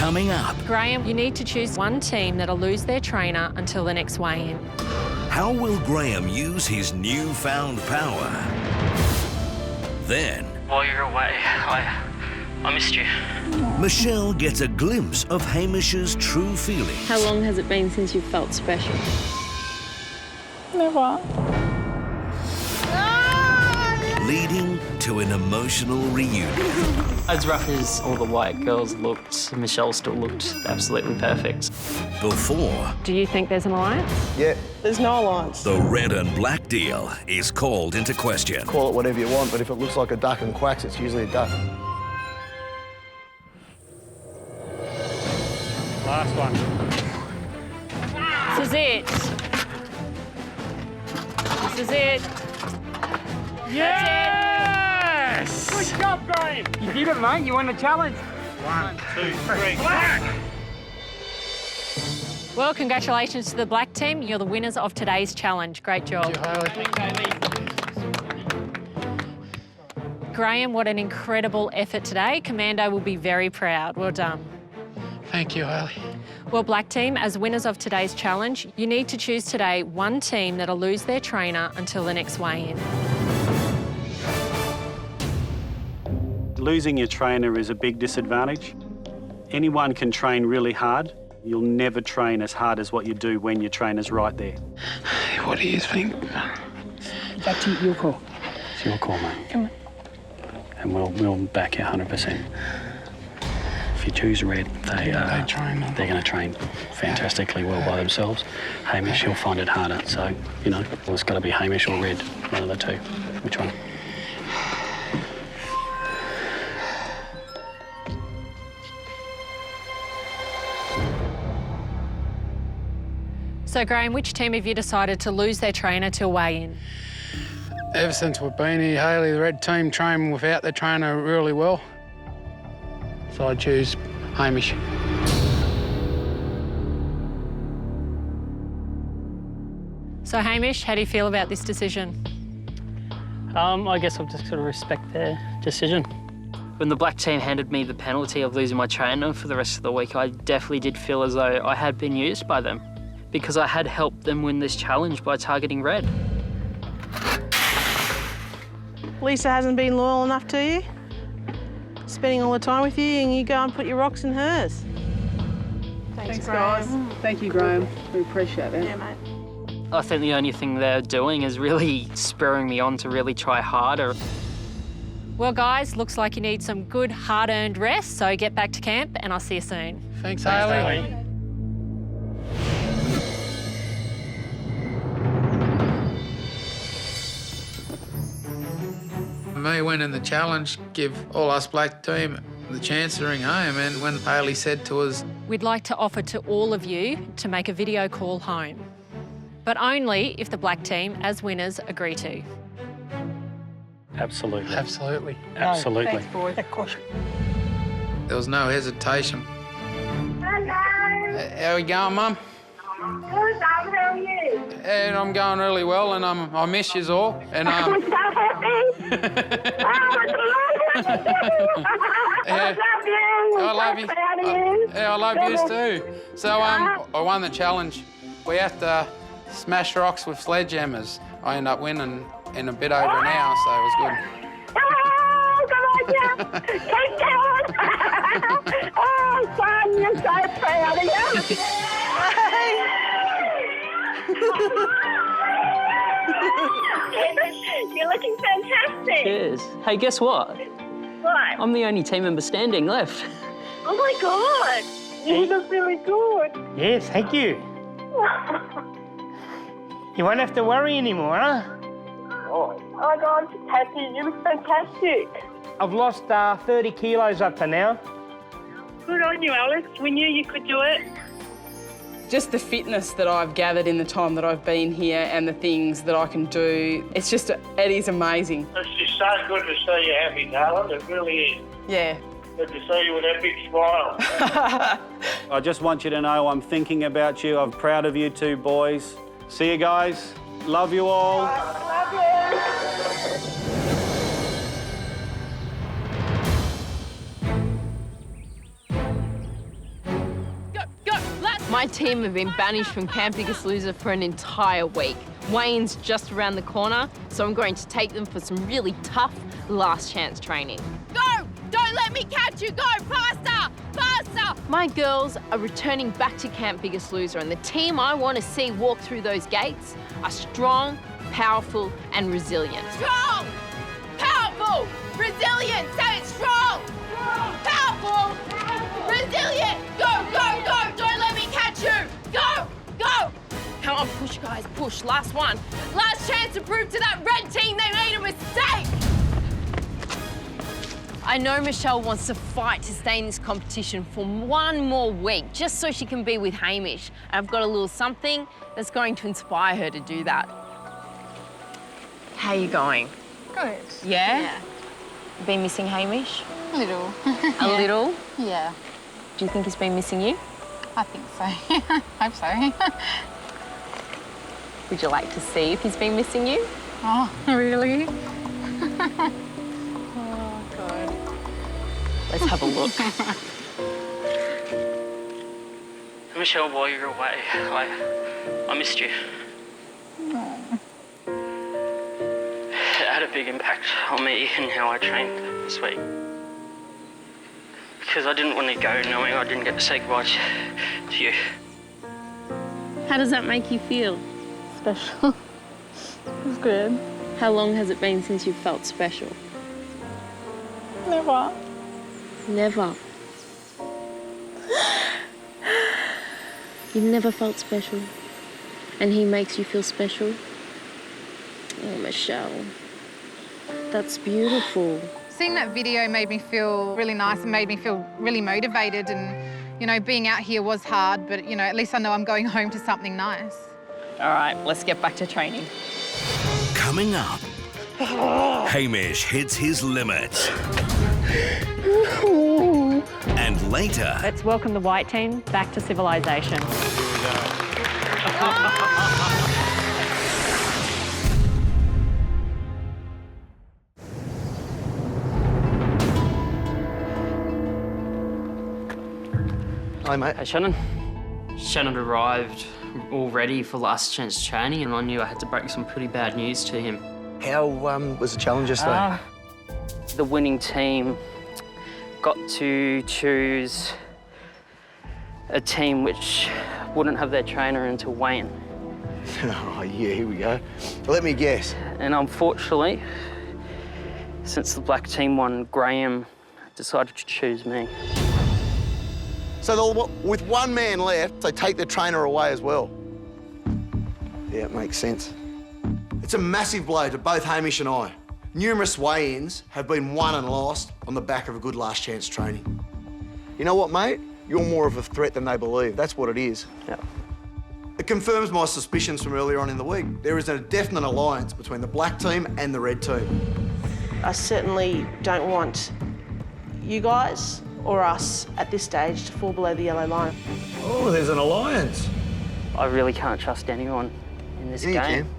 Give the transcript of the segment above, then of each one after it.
coming up. Graham, you need to choose one team that'll lose their trainer until the next weigh-in. How will Graham use his newfound power? Then, while you're away, I missed you. Michelle gets a glimpse of Hamish's true feelings. How long has it been since you felt special? Never. Leading to an emotional reunion. As rough as all the white girls looked, Michelle still looked absolutely perfect. Before... Do you think there's an alliance? Yeah. There's no alliance. The red and black deal is called into question. Call it whatever you want, but if it looks like a duck and quacks, it's usually a duck. Last one. This is it. This is it. Yes! Good job, Graham. You did it, mate. You won the challenge. 1, 2, 3, black! Well, congratulations to the black team. You're the winners of today's challenge. Great job. Graham, what an incredible effort today. Commando will be very proud. Well done. Thank you, Hayley. Well, black team, as winners of today's challenge, you need to choose today one team that'll lose their trainer until the next weigh-in. Losing your trainer is a big disadvantage. Anyone can train really hard. You'll never train as hard as what you do when your trainer's right there. What do you think? It's up to your call. It's your call, mate. Come on. And we'll back you 100%. If you choose red, they're going to train fantastically well by themselves. Hamish, he'll find it harder. So, you know, it's got to be Hamish or red, one of the two. Which one? So, Graham, which team have you decided to lose their trainer till weigh-in? Ever since we've been here, Hayley, the red team train without their trainer really well. So I choose Hamish. So, Hamish, how do you feel about this decision? I guess I'll just sort of respect their decision. When the black team handed me the penalty of losing my trainer for the rest of the week, I definitely did feel as though I had been used by them because I had helped them win this challenge by targeting red. Lisa hasn't been loyal enough to you, spending all the time with you, and you go and put your rocks in hers. Thanks, guys. Thank you, Graham. We appreciate it. Yeah, mate. I think the only thing they're doing is really spurring me on to really try harder. Well, guys, looks like you need some good, hard-earned rest, so get back to camp, and I'll see you soon. Thanks, Hayley. Me winning the challenge give all us black team the chance to ring home, and when Hayley said to us, We'd like to offer to all of you to make a video call home, but only if the black team, as winners, agree to. Absolutely. absolutely. Absolutely. Thanks, boys. Of course. There was no hesitation. Hello. How are we going, Mum? Good, Dad. How are you? And I'm going really well, and I miss yous all. And I'm so happy. I love you. I love yous too. So I won the challenge. We have to smash rocks with sledgehammers. I end up winning in a bit over an hour, so it was good. Oh, come on, Jeff. Keep going. Oh, son, you're so proud of you. You're looking fantastic. Cheers. Hey, guess what? What? I'm the only team member standing left. Oh, my God. You look really good. Yes, thank you. You won't have to worry anymore, huh? Oh, my God, I'm just happy. You look fantastic. I've lost 30 kilos up to now. Good on you, Alex. We knew you could do it. Just the fitness that I've gathered in the time that I've been here and the things that I can do, it is amazing. It's just so good to see you happy, darling. It really is. Yeah. Good to see you with that big smile. I just want you to know I'm thinking about you. I'm proud of you two boys. See you guys. Love you all. Love you. My team have been banished from Camp Biggest Loser for an entire week. Wayne's just around the corner, so I'm going to take them for some really tough last chance training. Go! Don't let me catch you! Go! Faster! Faster! My girls are returning back to Camp Biggest Loser, and the team I want to see walk through those gates are strong, powerful, and resilient. Strong! Powerful! Resilient! Say it strong! Powerful! Resilient! Go, go, go! Don't let me catch you! Go! Go! Come on, push, guys, push. Last one. Last chance to prove to that red team they made a mistake! I know Michelle wants to fight to stay in this competition for one more week, just so she can be with Hamish. And I've got a little something that's going to inspire her to do that. How are you going? Good. Yeah? Been missing Hamish? A little. A little? Yeah. Do you think he's been missing you? I think so. Hope so. Would you like to see if he's been missing you? Oh, really? Oh, God. Let's have a look. Michelle, while you're away, I missed you. Oh. It had a big impact on me and how I trained this week. Because I didn't want to go knowing I didn't get to say goodbye to you. How does that make you feel? Special. It's good. How long has it been since you felt special? Never. Never. You've never felt special? And he makes you feel special? Oh, Michelle. That's beautiful. Seeing that video made me feel really nice and made me feel really motivated, and, you know, being out here was hard, but, you know, at least I know I'm going home to something nice. All right, let's get back to training. Coming up, Hamish hits his limits. And later... Let's welcome the white team back to civilization. Hi, mate. Hey, Shannon. Shannon arrived all ready for last chance training, and I knew I had to break some pretty bad news to him. How was the challenge yesterday? The winning team got to choose a team which wouldn't have their trainer until Wayne. Oh, yeah, here we go. Let me guess. And unfortunately, since the black team won, Graham decided to choose me. So with one man left, they take the trainer away as well. Yeah, it makes sense. It's a massive blow to both Hamish and I. Numerous weigh-ins have been won and lost on the back of a good last chance training. You know what, mate? You're more of a threat than they believe. That's what it is. Yeah. It confirms my suspicions from earlier on in the week. There is a definite alliance between the black team and the red team. I certainly don't want you guys or us at this stage to fall below the yellow line. Oh, there's an alliance. I really can't trust anyone in this Yeah, you game. can.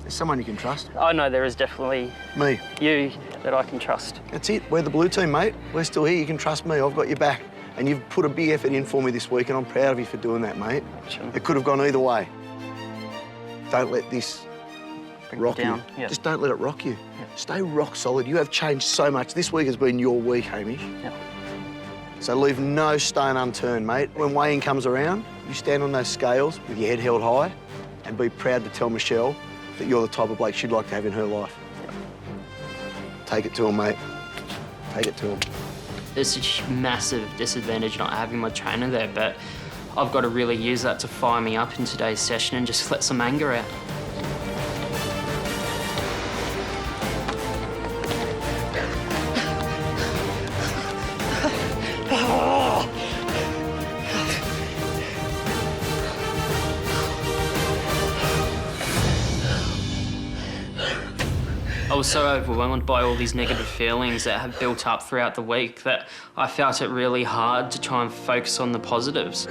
There's someone you can trust. I know there is definitely Me. you that I can trust. That's it. We're the blue team, mate. We're still here. You can trust me. I've got your back. And you've put a big effort in for me this week, and I'm proud of you for doing that, mate. Sure. It could have gone either way. Don't let this rock you. Yeah. Just don't let it rock you. Yeah. Stay rock solid. You have changed so much. This week has been your week, Hamish. Yeah. So leave no stone unturned, mate. When Wayne comes around, you stand on those scales with your head held high and be proud to tell Michelle that you're the type of bloke she'd like to have in her life. Yeah. Take it to him, mate. Take it to him. There's a massive disadvantage not having my trainer there, but I've got to really use that to fire me up in today's session and just let some anger out. I was so overwhelmed by all these negative feelings that have built up throughout the week that I felt it really hard to try and focus on the positives.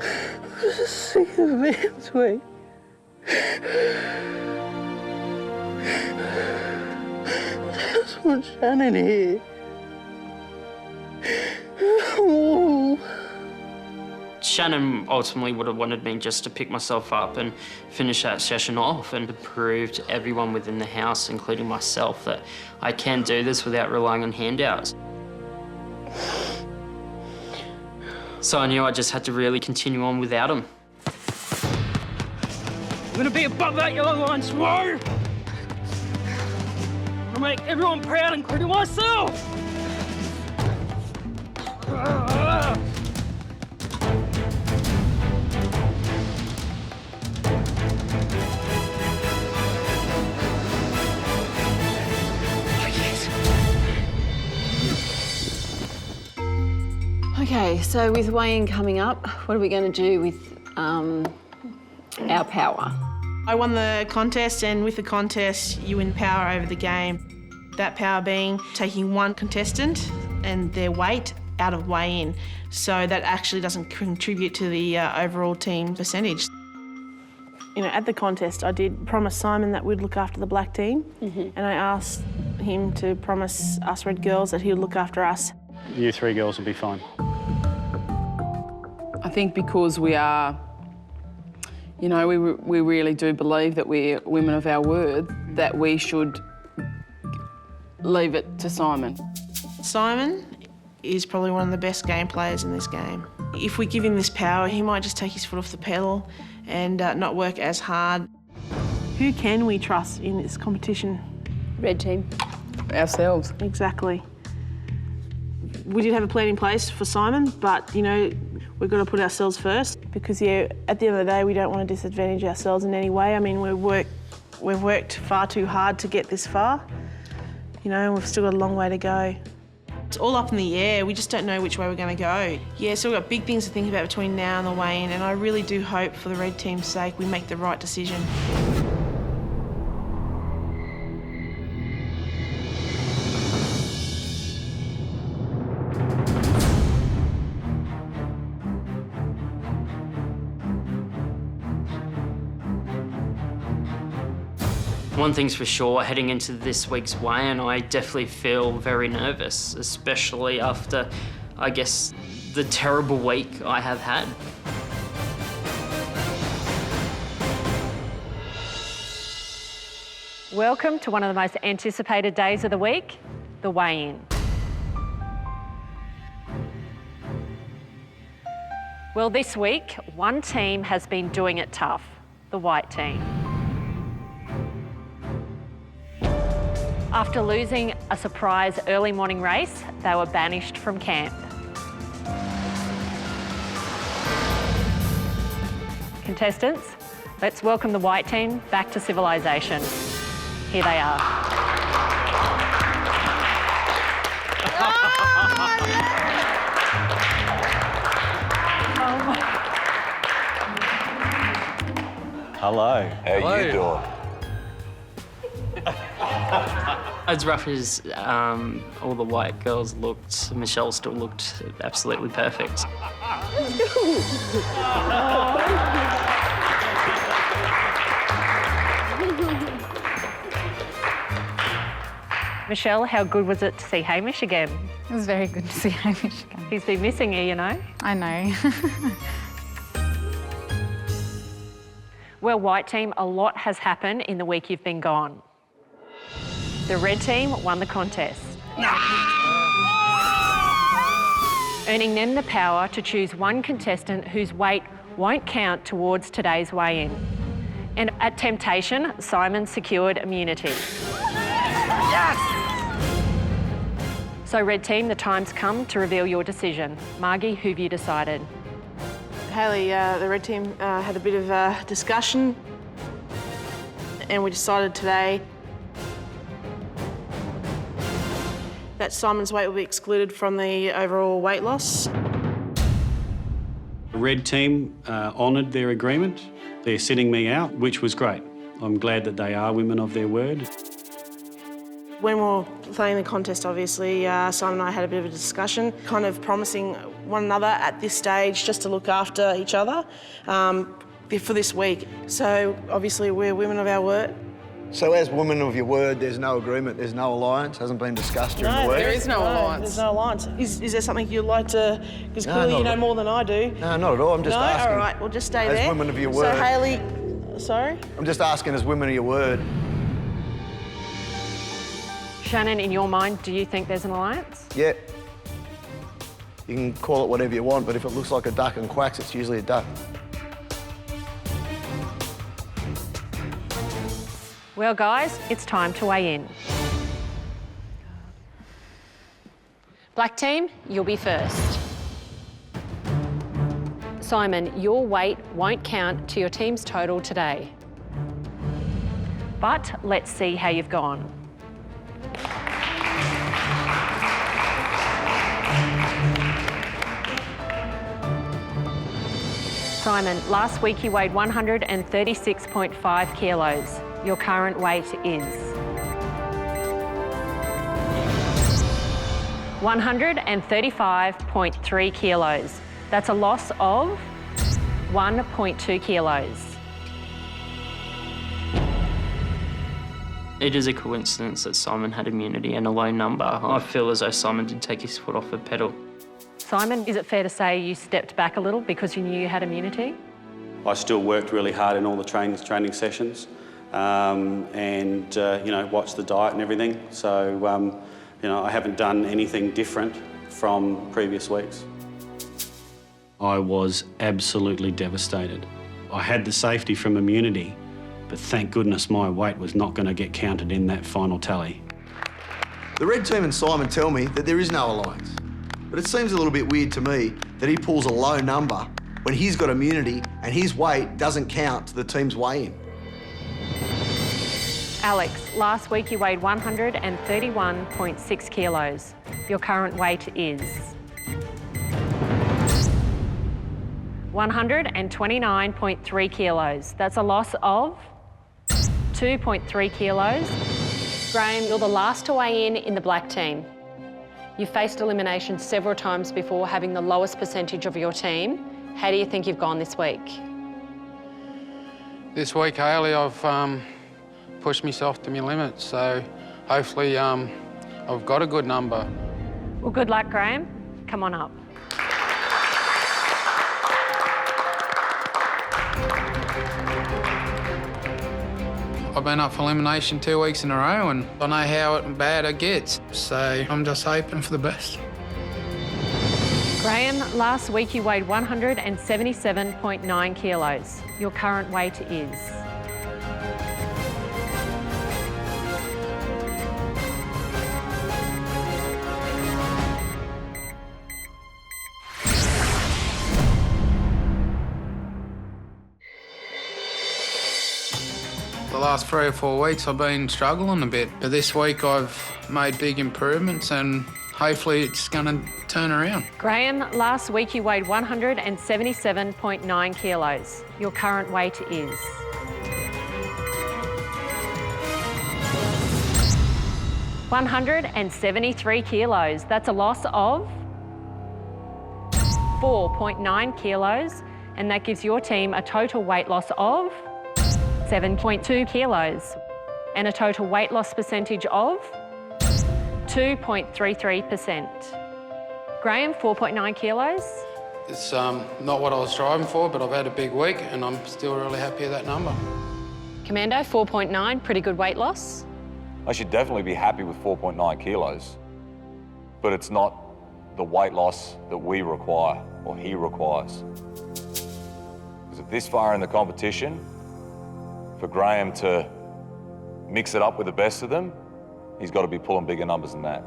I'm just sick of being sweet. I just want Shannon here. Shannon ultimately would have wanted me just to pick myself up and finish that session off and to prove to everyone within the house, including myself, that I can do this without relying on handouts. So I knew I just had to really continue on without him. I'm gonna be above that yellow line tomorrow. I'll make everyone proud, including myself. Okay, so with weigh-in coming up, what are we going to do with our power? I won the contest, and with the contest, you win power over the game. That power being taking one contestant and their weight out of weigh-in, so that actually doesn't contribute to the overall team percentage. You know, at the contest, I did promise Simon that we'd look after the black team, and I asked him to promise us red girls that he would look after us. You three girls will be fine. I think because we are, you know, we really do believe that we're women of our word, that we should leave it to Simon. Simon is probably one of the best game players in this game. If we give him this power, he might just take his foot off the pedal and not work as hard. Who can we trust in this competition? Red team. Ourselves. Exactly. We did have a plan in place for Simon, but, you know, we've got to put ourselves first because, yeah, at the end of the day, we don't want to disadvantage ourselves in any way. I mean, we've worked far too hard to get this far, you know, and we've still got a long way to go. It's all up in the air. We just don't know which way we're going to go. Yeah, so we've got big things to think about between now and the weigh-in, and I really do hope, for the red team's sake, we make the right decision. One thing's for sure, heading into this week's weigh-in, I definitely feel very nervous, especially after, I guess, the terrible week I have had. Welcome to one of the most anticipated days of the week, the weigh-in. Well, this week, one team has been doing it tough, the white team. After losing a surprise early morning race, they were banished from camp. Contestants, let's welcome the white team back to civilization. Here they are. Hello. How you doing? As rough as all the white girls looked, Michelle still looked absolutely perfect. Michelle, how good was it to see Hamish again? It was very good to see Hamish again. He's been missing you, you know. I know. Well, white team, a lot has happened in the week you've been gone. The red team won the contest, earning them the power to choose one contestant whose weight won't count towards today's weigh-in. And at temptation, Simon secured immunity. Yes! So red team, the time's come to reveal your decision. Margie, who've you decided? Hayley, the red team had a bit of a discussion, and we decided today that Simon's weight will be excluded from the overall weight loss. The red team honoured their agreement. They're sitting me out, which was great. I'm glad that they are women of their word. When we were playing the contest, obviously, Simon and I had a bit of a discussion, kind of promising one another at this stage just to look after each other for this week. So obviously we're women of our word, So as women of your word, there's no agreement, there's no alliance, hasn't been discussed during the week? There is no alliance. There's no alliance. Is there something you'd like to... Because No, clearly you not know more than I do. No, not at all. I'm just asking. All right, well, just stay as there. women of your So, word. Hayley... Sorry? I'm just asking as women of your word. Shannon, in your mind, do you think there's an alliance? Yeah. You can call it whatever you want, but if it looks like a duck and quacks, it's usually a duck. Well, guys, it's time to weigh in. Black team, you'll be first. Simon, your weight won't count to your team's total today. But let's see how you've gone. Simon, last week you weighed 136.5 kilos. Your current weight is 135.3 kilos. That's a loss of 1.2 kilos. It is a coincidence that Simon had immunity and a low number. I feel as though Simon did take his foot off the pedal. Simon, is it fair to say you stepped back a little because you knew you had immunity? I still worked really hard in all the training sessions and you know, watched the diet and everything. So, you know, I haven't done anything different from previous weeks. I was absolutely devastated. I had the safety from immunity, but thank goodness my weight was not going to get counted in that final tally. The red team and Simon tell me that there is no alliance. But it seems a little bit weird to me that he pulls a low number when he's got immunity and his weight doesn't count to the team's weigh-in. Alex, last week you weighed 131.6 kilos. Your current weight is 129.3 kilos. That's a loss of 2.3 kilos. Graham, you're the last to weigh in the black team. You've faced elimination several times before, having the lowest percentage of your team. How do you think you've gone this week? This week, Hayley, I've pushed myself to my limits, so hopefully I've got a good number. Well, good luck, Graham. Come on up. I've been up for elimination 2 weeks in a row and I know how bad it gets, so I'm just hoping for the best. Graham, last week you weighed 177.9 kilos. Your current weight is 1. The last 3 or 4 weeks I've been struggling a bit, but this week I've made big improvements and hopefully it's going to turn around. Graham, last week you weighed 177.9 kilos. Your current weight is 173 kilos. That's a loss of 4.9 kilos, and that gives your team a total weight loss of 7.2 kilos and a total weight loss percentage of 2.33%. Graham, 4.9 kilos. It's not what I was striving for, but I've had a big week and I'm still really happy with that number. Commando, 4.9, pretty good weight loss. I should definitely be happy with 4.9 kilos, but it's not the weight loss that we require or he requires. Because at this far in the competition, for Graham to mix it up with the best of them, he's got to be pulling bigger numbers than that.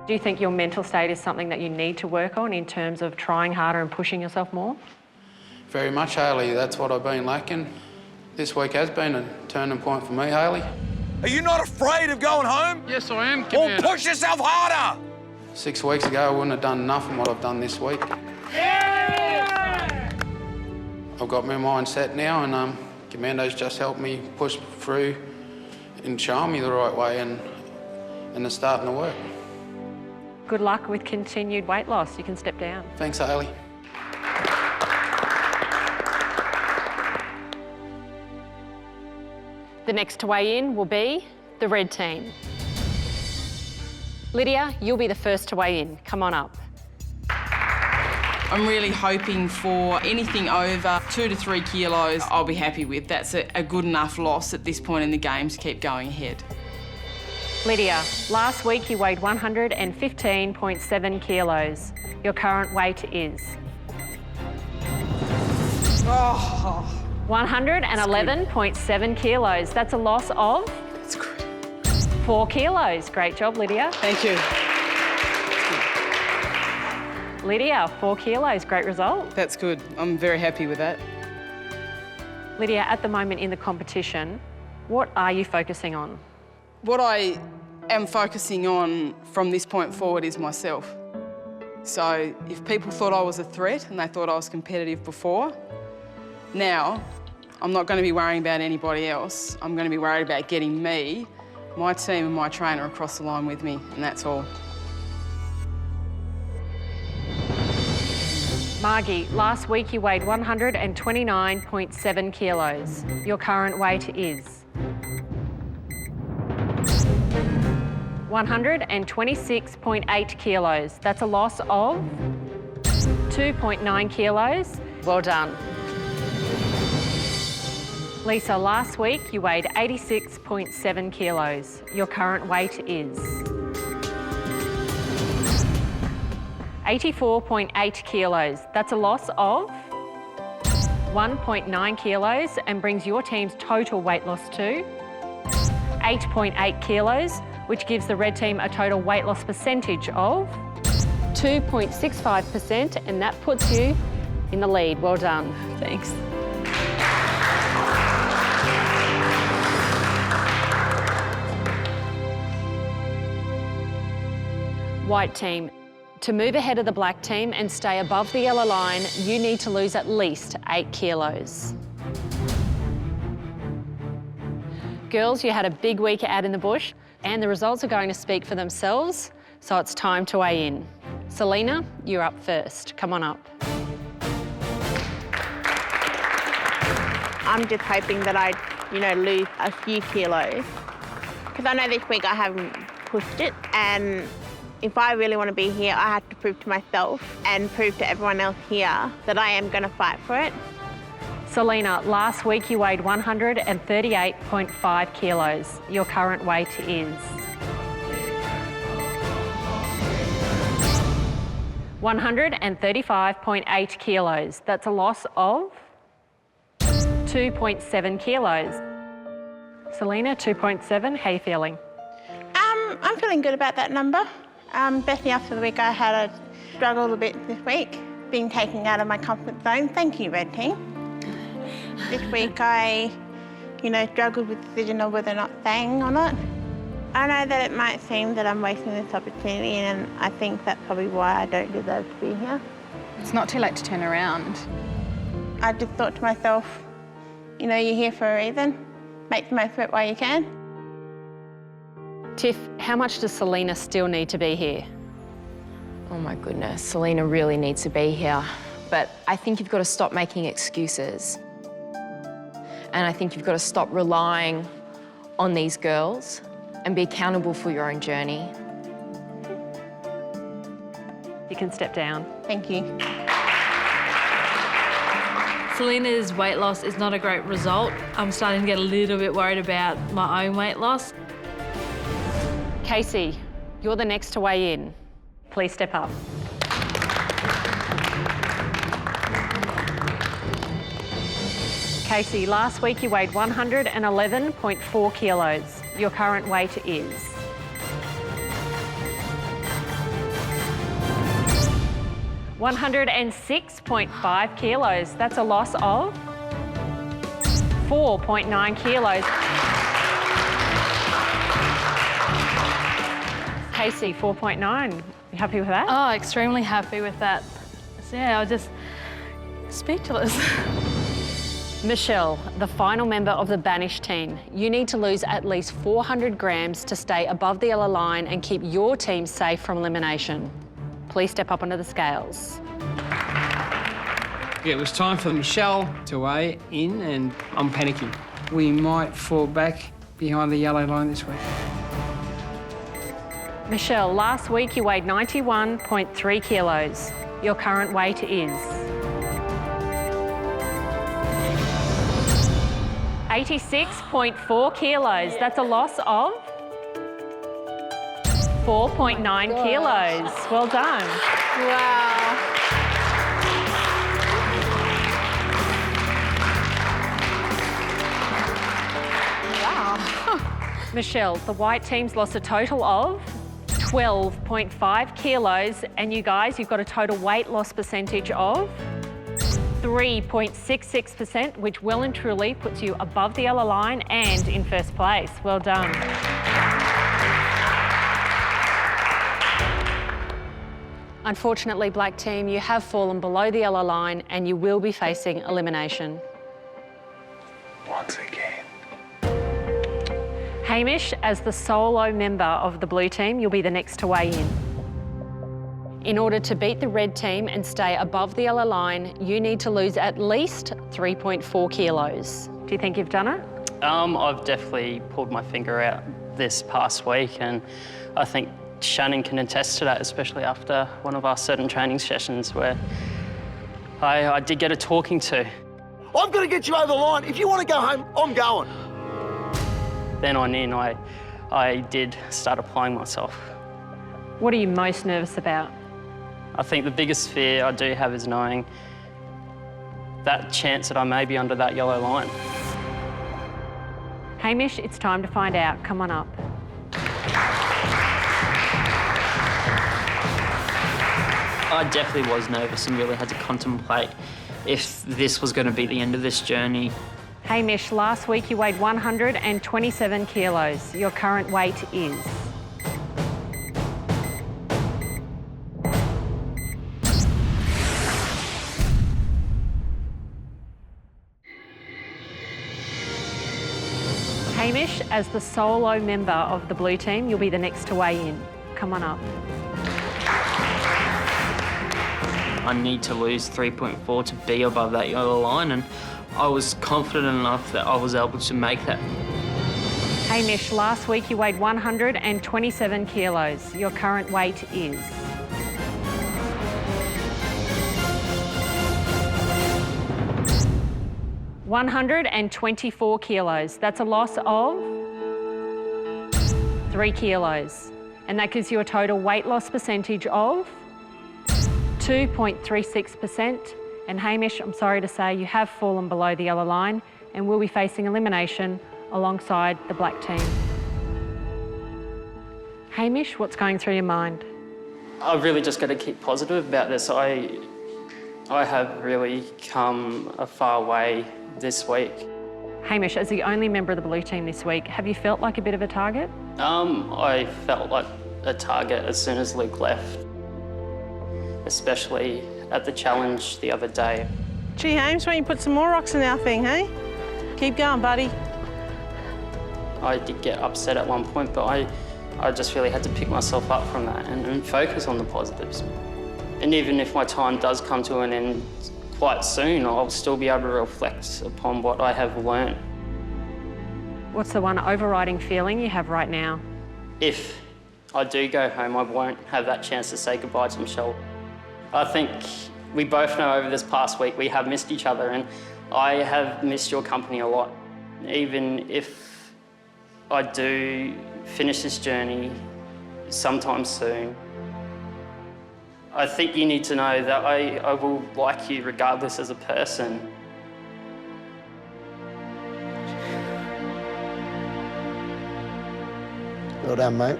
Do you think your mental state is something that you need to work on in terms of trying harder and pushing yourself more? Very much, Hayley. That's what I've been lacking. This week has been a turning point for me, Hayley. Are you not afraid of going home? Yes, I am, Well, Commander. push yourself harder! 6 weeks ago, I wouldn't have done nothing what I've done this week. I've got my mind set now, and Commando's just helped me push through and showing me the right way, and it's starting to work. Good luck with continued weight loss. You can step down. Thanks, Hayley. The next to weigh in will be the red team. Lydia, you'll be the first to weigh in. Come on up. I'm really hoping for anything over 2 to 3 kilos I'll be happy with. That's a good enough loss at this point in the game to keep going ahead. Lydia, last week you weighed 115.7 kilos. Your current weight is? 111.7 kilos. That's a loss of? That's good. 4 kilos. Great job, Lydia. Thank you. Lydia, 4 kilos. Great result. That's good. I'm very happy with that. Lydia, at the moment in the competition, what are you focusing on? What I am focusing on from this point forward is myself. So if people thought I was a threat and they thought I was competitive before, now I'm not going to be worrying about anybody else. I'm going to be worried about getting me, my team and my trainer across the line with me, and that's all. Margie, last week you weighed 129.7 kilos. Your current weight is? 126.8 kilos. That's a loss of 2.9 kilos. Well done. Lisa, last week you weighed 86.7 kilos. Your current weight is? 84.8 kilos. That's a loss of 1.9 kilos and brings your team's total weight loss to 8.8 kilos, which gives the red team a total weight loss percentage of 2.65%, and that puts you in the lead. Well done. Thanks. White team. To move ahead of the black team and stay above the yellow line, you need to lose at least 8 kilos. Girls, you had a big week out in the bush and the results are going to speak for themselves, so it's time to weigh in. Selena, you're up first. Come on up. I'm just hoping that I, lose a few kilos, because I know this week I haven't pushed it, and if I really want to be here, I have to prove to myself and prove to everyone else here that I am going to fight for it. Selena, last week you weighed 138.5 kilos. Your current weight is? 135.8 kilos. That's a loss of 2.7 kilos. Selena, 2.7, how are you feeling? I'm feeling good about that number. Definitely after the week I had, I struggled a bit this week, being taken out of my comfort zone. Thank you, Red Team. This week I, struggled with the decision of whether or not staying or not. I know that it might seem that I'm wasting this opportunity, and I think that's probably why I don't deserve to be here. It's not too late to turn around. I just thought to myself, you're here for a reason. Make the most of it while you can. Tiff, how much does Selena still need to be here? Oh my goodness, Selena really needs to be here. But I think you've got to stop making excuses. And I think you've got to stop relying on these girls and be accountable for your own journey. You can step down. Thank you. Selena's weight loss is not a great result. I'm starting to get a little bit worried about my own weight loss. Casey, you're the next to weigh in. Please step up. Casey, last week you weighed 111.4 kilos. Your current weight is? 106.5 kilos. That's a loss of 4.9 kilos. Casey, 4.9. You happy with that? Oh, extremely happy with that. So yeah, I was just speechless. Michelle, the final member of the Banish team, you need to lose at least 400 grams to stay above the yellow line and keep your team safe from elimination. Please step up onto the scales. Yeah, it was time for Michelle to weigh in and I'm panicking. we might fall back behind the yellow line this week. Michelle, last week you weighed 91.3 kilos. Your current weight is 86.4 kilos. That's a loss of 4.9 kilos. Well done. Wow. Michelle, the white team's lost a total of 12.5 kilos, and you guys, you've got a total weight loss percentage of 3.66%, which well and truly puts you above the yellow line and in first place. Well done. Unfortunately, black team, you have fallen below the yellow line and you will be facing elimination. Once again. Hamish, as the solo member of the blue team, you'll be the next to weigh in. In order to beat the red team and stay above the yellow line, you need to lose at least 3.4 kilos. Do you think you've done it? I've definitely pulled my finger out this past week, and I think Shannon can attest to that, especially after one of our certain training sessions where I did get a talking to. I've got to get you over the line. If you want to go home, I'm going. Then on in, I did start applying myself. What are you most nervous about? I think the biggest fear I do have is knowing that chance that I may be under that yellow line. Hamish, it's time to find out. Come on up. I definitely was nervous and really had to contemplate if this was going to be the end of this journey. Hamish, last week you weighed 127 kilos. Your current weight is? Hamish, as the solo member of the blue team, you'll be the next to weigh in. Come on up. I need to lose 3.4 to be above that yellow line, and I was confident enough that I was able to make that. Hamish, last week you weighed 127 kilos. Your current weight is? $124 kilos. That's a loss of 3 kilos. And that gives you a total weight loss percentage of 2.36%. And Hamish, I'm sorry to say, you have fallen below the yellow line and will be facing elimination alongside the black team. Hamish, what's going through your mind? I've really just got to keep positive about this. I have really come a far way this week. Hamish, as the only member of the blue team this week, have you felt like a bit of a target? I felt like a target as soon as Luke left, especially at the challenge the other day. Gee, Hamish, why don't you put some more rocks in our thing, hey? Keep going, buddy. I did get upset at one point, but I just really had to pick myself up from that and focus on the positives. And even if my time does come to an end quite soon, I'll still be able to reflect upon what I have learnt. What's the one overriding feeling you have right now? If I do go home, I won't have that chance to say goodbye to Michelle. I think we both know over this past week we have missed each other, and I have missed your company a lot. Even if I do finish this journey sometime soon, I think you need to know that I will like you regardless as a person. Well done, mate.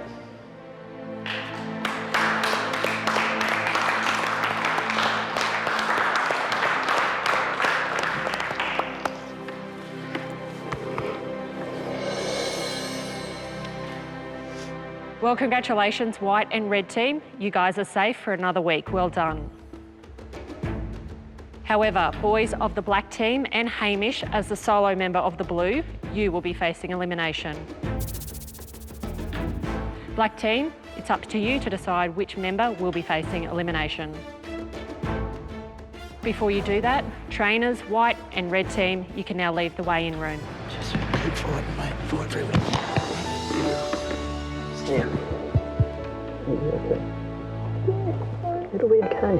Well, congratulations, white and red team. You guys are safe for another week. Well done. However, boys of the black team and Hamish, as the solo member of the blue, you will be facing elimination. Black team, it's up to you to decide which member will be facing elimination. Before you do that, trainers, white and red team, you can now leave the weigh-in room. through me. Yeah. It'll be okay.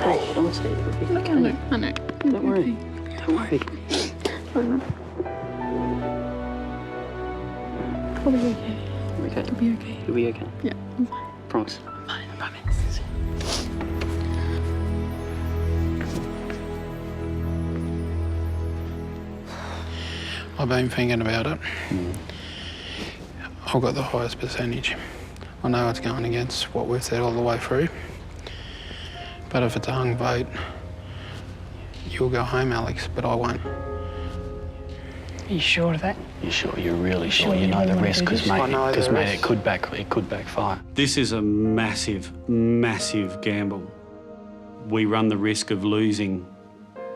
Hey, honestly, it'll be okay. I know. Don't worry. Don't worry. It'll be okay. Okay. It'll be okay. It'll be okay. Yeah, I'm fine. Promise. I'm fine. I promise. I've been thinking about it. I've got the highest percentage. I know it's going against what we've said all the way through. But if it's a hung vote, you'll go home, Alex, but I won't. Are you sure of that? You're sure? You're really sure? You know the risk, because mate, it could backfire. This is a massive, massive gamble. We run the risk of losing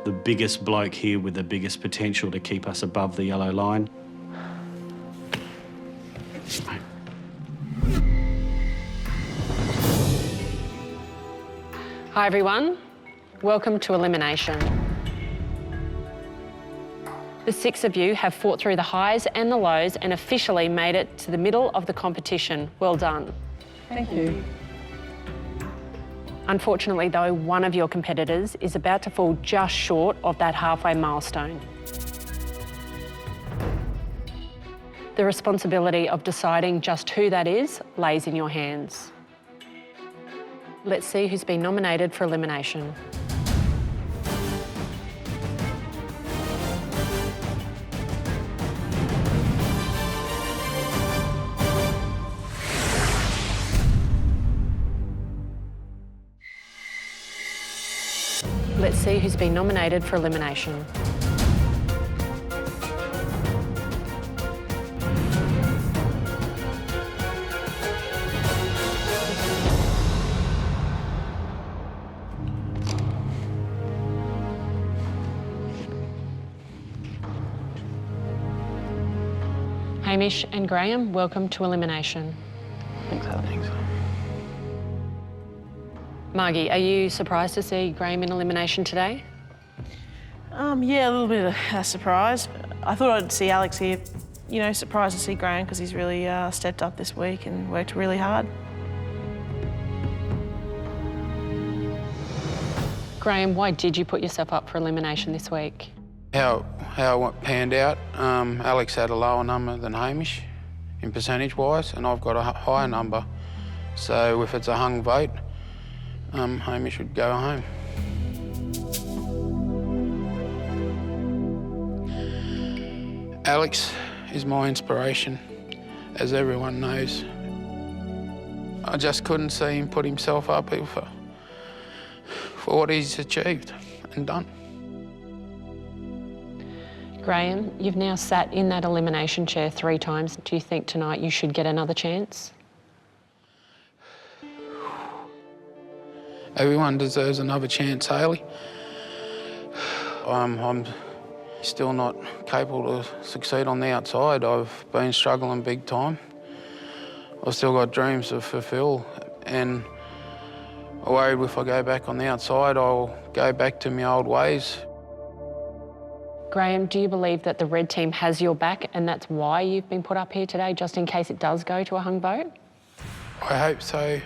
the biggest bloke here with the biggest potential to keep us above the yellow line. Hi everyone, welcome to Elimination. The 6 of you have fought through the highs and the lows and officially made it to the middle of the competition. Well done. Thank you. Unfortunately though, one of your competitors is about to fall just short of that halfway milestone. The responsibility of deciding just who that is lays in your hands. Let's see who's been nominated for elimination. Let's see who's been nominated for elimination. Hamish and Graham, welcome to Elimination. Thanks, Alex. Margie, are you surprised to see Graham in elimination today? Yeah, a little bit of a surprise. I thought I'd see Alex here. You know, surprised to see Graham because he's really stepped up this week and worked really hard. Graham, why did you put yourself up for elimination this week? How it panned out, Alex had a lower number than Hamish in percentage-wise, and I've got a higher number. So if it's a hung vote, Hamish would go home. Alex is my inspiration, as everyone knows. I just couldn't see him put himself up for what he's achieved and done. Graham, you've now sat in that elimination chair 3 times. Do you think tonight you should get another chance? Everyone deserves another chance, Hayley. I'm still not capable to succeed on the outside. I've been struggling big time. I've still got dreams to fulfil, and I'm worried if I go back on the outside, I'll go back to my old ways. Graham, do you believe that the red team has your back and that's why you've been put up here today, just in case it does go to a hung vote? I hope so,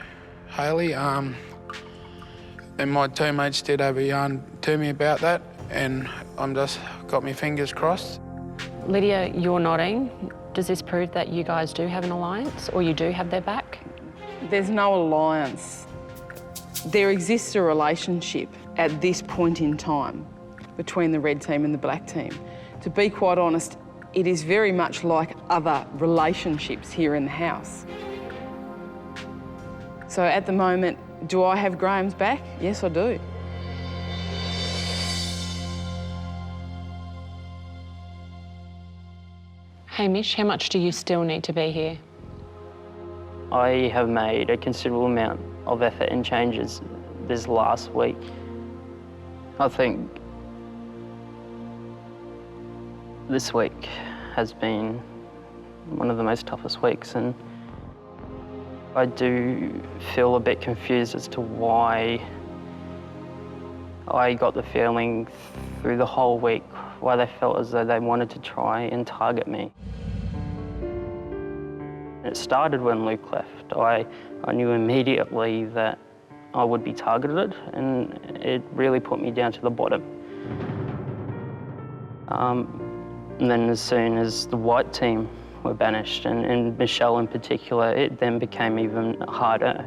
Hayley. And my teammates did have a yarn to me about that, and I'm just got my fingers crossed. Lydia, you're nodding. Does this prove that you guys do have an alliance, or you do have their back? There's no alliance. There exists a relationship at this point in time between the red team and the black team. To be quite honest, it is very much like other relationships here in the house. So at the moment, do I have Graham's back? Yes, I do. Hamish, how much do you still need to be here? I have made a considerable amount of effort and changes this last week. I think this week has been one of the most toughest weeks, and I do feel a bit confused as to why I got the feeling through the whole week why they felt as though they wanted to try and target me. It started when Luke left. I knew immediately that I would be targeted, and it really put me down to the bottom. And then as soon as the white team were banished, and Michelle in particular, it then became even harder.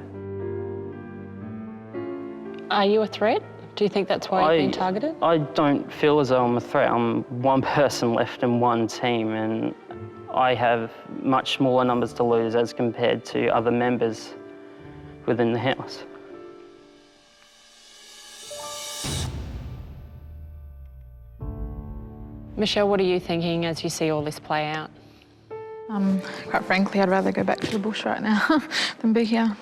Are you a threat? Do you think that's why you've been targeted? I don't feel as though I'm a threat. I'm one person left in one team, and I have much smaller numbers to lose as compared to other members within the house. Michelle, what are you thinking as you see all this play out? Quite frankly, I'd rather go back to the bush right now than be here.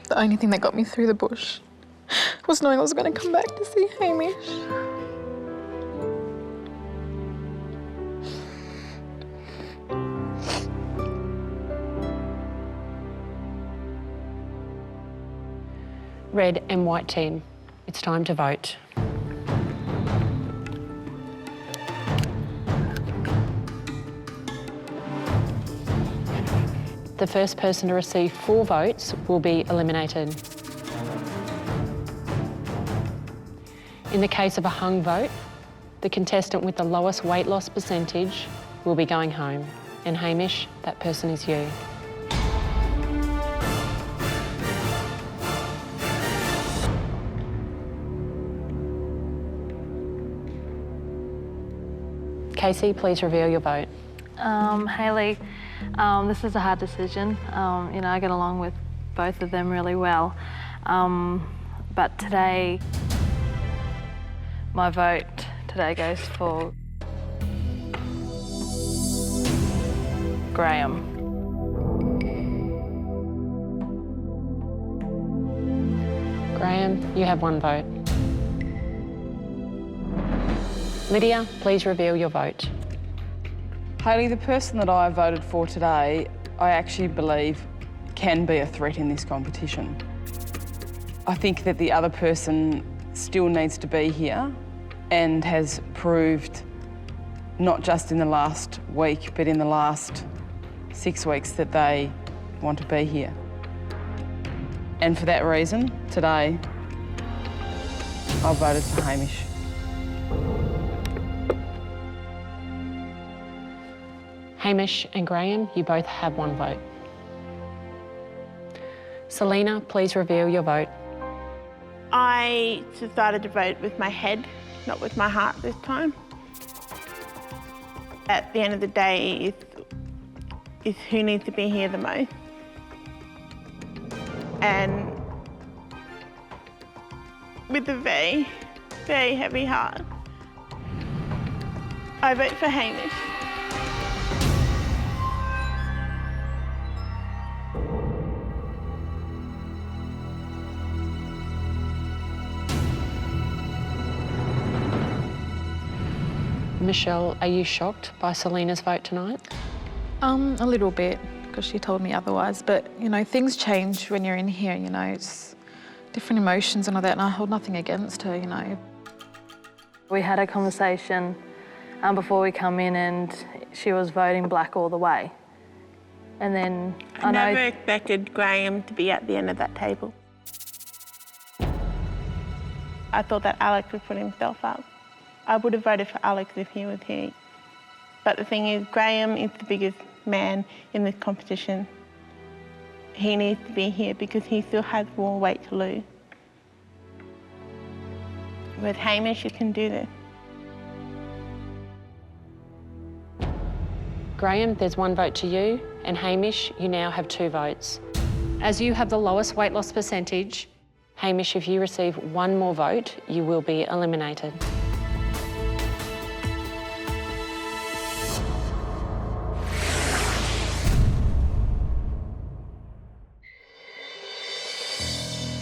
The only thing that got me through the bush was knowing I was going to come back to see Hamish. Red and white team, it's time to vote. The first person to receive 4 votes will be eliminated. In the case of a hung vote, the contestant with the lowest weight loss percentage will be going home. And Hamish, that person is you. Casey, please reveal your vote. Hayley, this is a hard decision. You know, I get along with both of them really well. But today, my vote today goes for Graham. Graham, you have 1 vote. Lydia, please reveal your vote. Hayley, the person that I voted for today, I actually believe can be a threat in this competition. I think that the other person still needs to be here and has proved, not just in the last week, but in the last 6 weeks, that they want to be here. And for that reason, today, I voted for Hamish. Hamish and Graham, you both have 1 vote. Selena, please reveal your vote. I decided to vote with my head, not with my heart this time. At the end of the day, it's who needs to be here the most. And with a very, very heavy heart, I vote for Hamish. Michelle, are you shocked by Selena's vote tonight? A little bit, because she told me otherwise. But, you know, things change when you're in here, you know. It's different emotions and all that, and I hold nothing against her, you know. We had a conversation before we come in, and she was voting black all the way. And then I never expected Graham to be at the end of that table. I thought that Alex would put himself up. I would have voted for Alex if he was here. But the thing is, Graham is the biggest man in this competition. He needs to be here because he still has more weight to lose. With Hamish, you can do this. Graham, there's 1 vote to you, and Hamish, you now have 2 votes. As you have the lowest weight loss percentage, Hamish, if you receive 1 more vote, you will be eliminated.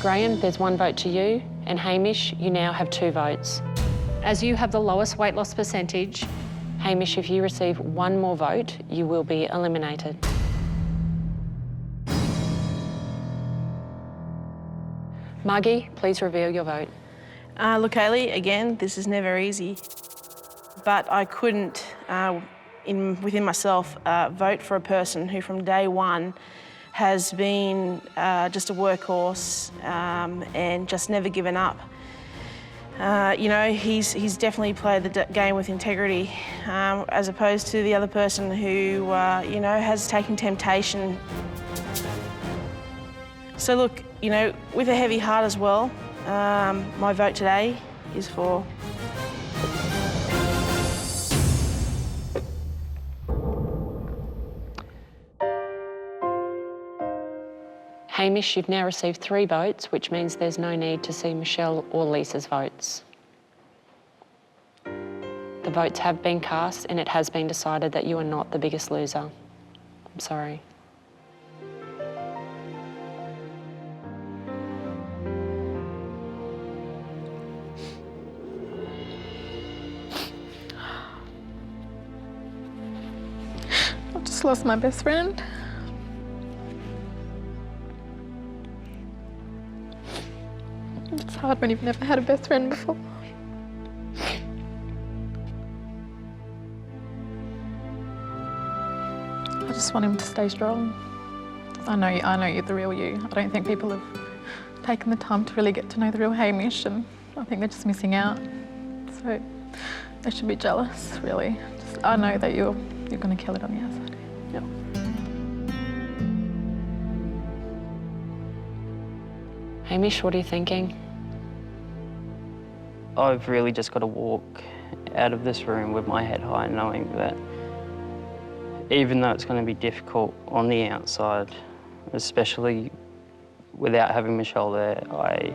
Graham, there's 1 vote to you, and Hamish, you now have 2 votes. As you have the lowest weight loss percentage, Hamish, if you receive 1 more vote, you will be eliminated. Margie, please reveal your vote. Look, Hayley, again, this is never easy. But I couldn't, within myself, vote for a person who from day one has been just a workhorse and just never given up. You know, he's definitely played the game with integrity, as opposed to the other person who, you know, has taken temptation. So look, you know, with a heavy heart as well, my vote today is for... Hamish, you've now received 3 votes, which means there's no need to see Michelle or Lisa's votes. The votes have been cast and it has been decided that you are not the biggest loser. I'm sorry. I've just lost my best friend. It's hard when you've never had a best friend before. I just want him to stay strong. I know you're the real you. I don't think people have taken the time to really get to know the real Hamish, and I think they're just missing out. So they should be jealous, really. I know that you're going to kill it on the outside. Yep. Hamish, what are you thinking? I've really just got to walk out of this room with my head high, knowing that even though it's going to be difficult on the outside, especially without having Michelle there, I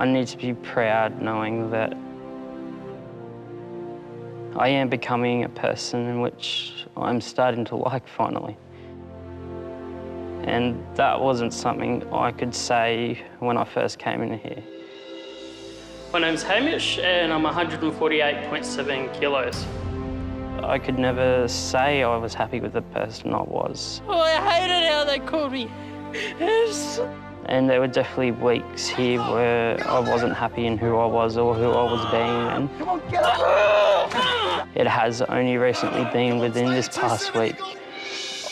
need to be proud knowing that I am becoming a person in which I'm starting to like finally. And that wasn't something I could say when I first came in here. My name's Hamish and I'm 148.7 kilos. I could never say I was happy with the person I was. Oh, I hated how they called me. And there were definitely weeks here where I wasn't happy in who I was or who I was being. And it has only recently been within this past week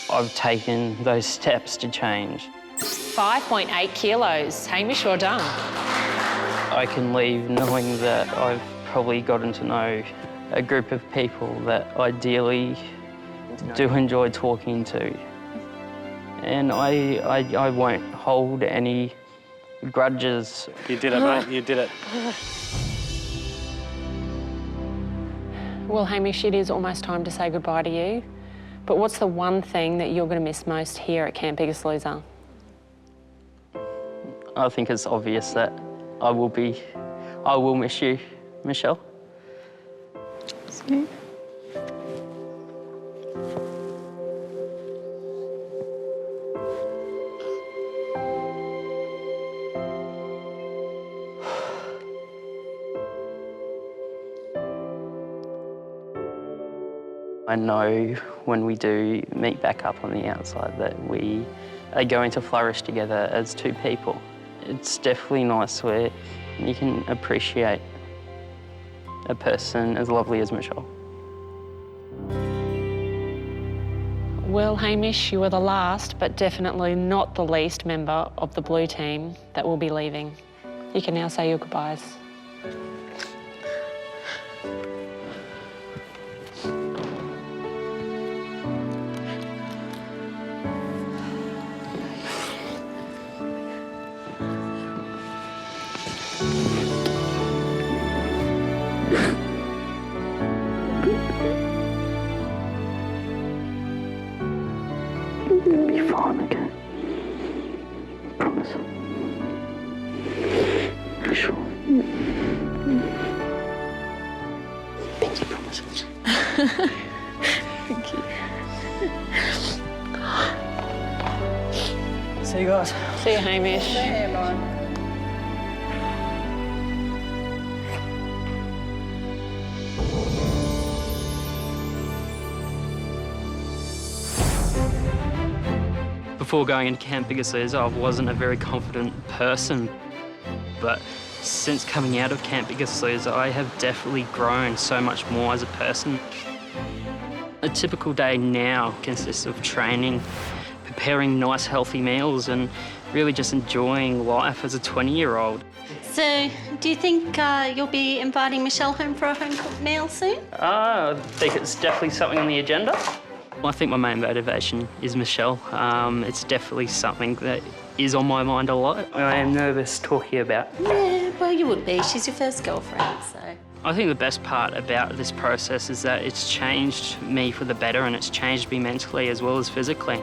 I've taken those steps to change. 5.8 kilos. Hamish, well done. I can leave knowing that I've probably gotten to know a group of people that ideally do enjoy talking to. And I won't hold any grudges. You did it, mate. You did it. Well, Hamish, it is almost time to say goodbye to you. But what's the one thing that you're going to miss most here at Camp Biggest Loser? I think it's obvious that I will miss you, Michelle. Me. I know when we do meet back up on the outside that we are going to flourish together as 2 people. It's definitely nice where you can appreciate a person as lovely as Michelle. Well, Hamish, you are the last, but definitely not the least member of the blue team that will be leaving. You can now say your goodbyes. It'll be fine, okay? Promise. Sure. Pinky promise. Thank you. See you guys. See you, Hamish. See you, bye. Before going into Camp Biggest Loser, I wasn't a very confident person, but Since coming out of Camp Biggest Loser, I have definitely grown so much more as a person. A typical day now consists of training, preparing nice healthy meals and really just enjoying life as a 20-year-old. So, do you think you'll be inviting Michelle home for a home-cooked meal soon? I think it's definitely something on the agenda. I think my main motivation is Michelle. It's definitely something that is on my mind a lot. I am nervous talking about. Yeah, well, you would be. She's your first girlfriend, so. I think the best part about this process is that it's changed me for the better and it's changed me mentally as well as physically.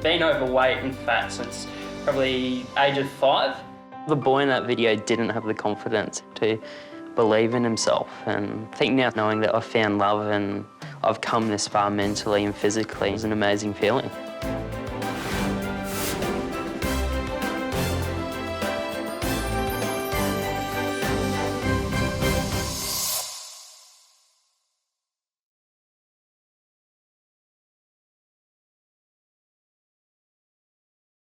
Been overweight and fat since probably age of 5. The boy in that video didn't have the confidence to believe in himself, and I think now knowing that I've found love and I've come this far mentally and physically is an amazing feeling.